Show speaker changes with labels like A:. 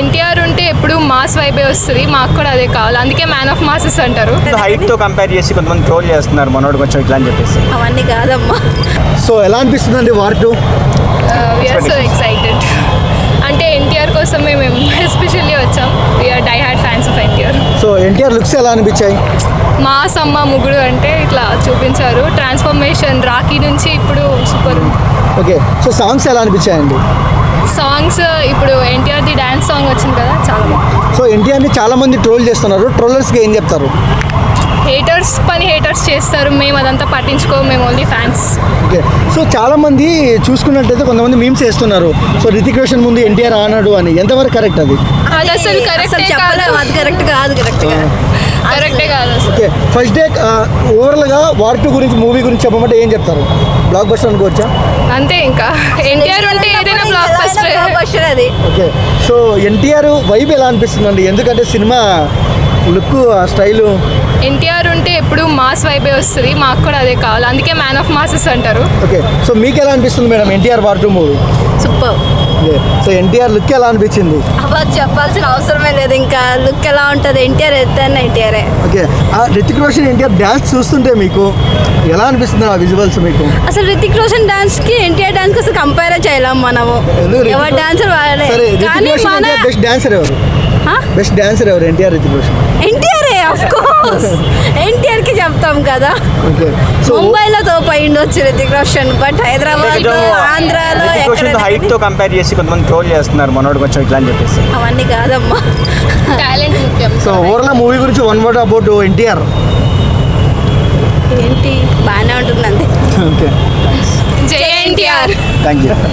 A: ఎన్టీఆర్ ఉంటే ఎప్పుడు మాస్ వైబే వస్తుంది, మాకు కూడా అదే కావాలి, అందుకే మ్యాన్ ఆఫ్ మాసెస్ అంటారు.
B: హైట్ తో కంపేర్ చేసి కొంతమంది ట్రోల్ చేస్తున్నారు మనోడు కొంచెం ఇట్లా అని చెప్పేసి.
C: అవన్నీ కాదమ్మా.
D: సో ఎలా అనిపిస్తుందండి వార్ 2?
A: We are so excited. అంటే ఎన్టీఆర్ కోసమే మేము ఎస్పెషల్లీ వచ్చాం. We are die hard fans of NTR.
D: So NTR looks ఎలా అనిపించాయి?
A: మాస్ అమ్మ ముగ్గురు అంటే ఇట్లా చూపించారు. ట్రాన్స్ఫర్మేషన్ రాఖీ నుంచి ఇప్పుడు సూపర్.
D: ఓకే, సో సాంగ్స్ ఎలా అనిపించాయండి?
A: సాంగ్స్ ఇప్పుడు ఎన్టీఆర్ది డ్యాన్స్ సాంగ్ వచ్చింది కదా, చాలా బాగుంది.
D: సో ఎన్టీఆర్ని చాలామంది ట్రోల్ చేస్తున్నారు, ట్రోలర్స్కి ఏం చెప్తారు?
A: హేటర్స్ పని హేటర్స్ చేస్తారు, మేము అదంతా పట్టించుకోము, మేము ఓన్లీ ఫ్యాన్స్.
D: ఓకే, సో చాలామంది చూసుకున్నట్టయితే కొంతమంది మీమ్స్ వేస్తున్నారు. సో రితిక్ రోషన్ ముందు ఎన్టీఆర్ ఆనాడు అని, ఎంతవరకు కరెక్ట్ అది?
A: అది అసలు కరెక్టే కాదు.
C: అది కరెక్టే కాదు.
D: ఓకే, ఫస్ట్ డే ఓవరాల్గా వార్ 2 గురించి, మూవీ గురించి చెప్పమంటే ఏం చెప్తారు? బ్లాక్ బస్టర్ అనుకోవచ్చా?
A: అంతే, ఇంకా ఎన్టీఆర్ ఉంటే ఏదైనా బ్లాక్ బస్టర్.
C: అది
D: ఓకే, సో ఎన్టీఆర్ వైబ్ ఎలా అనిపిస్తుందండి? ఎందుకంటే సినిమా లుక్, స్టైలు.
A: ఎన్టీఆర్ ఉంటే ఎప్పుడు మాస్ వైబే వస్తుంది, మాకు కూడా అదే కావాలి, అందుకే మ్యాన్ ఆఫ్ మాసెస్ అంటారు.
D: ఓకే, సో మీకు ఎలా అనిపిస్తుంది madam NTR war 2 movie?
C: Super.
D: Okay, so NTR look ఎలా అనిపించింది?
C: అబ్బా చెప్పాల్సిన అవసరమే లేదు, ఇంకా లుక్ ఎలా ఉంటుంది, ఎన్టీఆర్ ఎత్తైనా ఎన్టీఆరే.
D: ఓకే, ఆ రితిక్ రోషన్ ఎన్టీఆర్ డ్యాన్స్ చూస్తుంటే మీకు ఎలా అనిపిస్తుంది ఆ విజువల్స్ మీకు?
C: అసలు రితిక్ రోషన్ డాన్స్ కి ఎన్టీఆర్ డాన్స్ కి అసలు కంపేర్ చేయలేం మనము. ఎవరి డాన్సర్ వాళ్ళే. కానీ మన
D: బెస్ట్ డాన్సర్ ఎవరు? బెస్ట్ డాన్సర్ ఎవరు? ఎన్టీఆర్, రితిక్ రోషన్?
C: ఎన్టీఆర్ఏ ఆఫ్ కోర్స్. ఎన్టీఆర్ కి చెప్తాం కదా.
D: ఓకే, సో
C: ముంబైలో తోపు అయ్యిండొచ్చు రితిక్ రోషన్, బట్ హైదరాబాద్ లో, ఆంధ్రాలో
B: హైట్ తో కంపేర్ చేసి కొంతమంది ట్రోల్ చేస్తున్నారు మనోడు కొంచెం ఇట్లా అని చెప్పేసి.
C: అవన్నీ కాదమ్మా.
A: టాలెంట్ ముఖ్యం.
D: సో ఓవరాల్ మూవీ గురించి వన్ వర్డ్ అబౌట్ ఎన్టీఆర్.
C: ఏంటి బాగానే ఉంటుంది అంతే.
D: ఓకే,
A: జై ఎన్టీఆర్.
D: Thank you.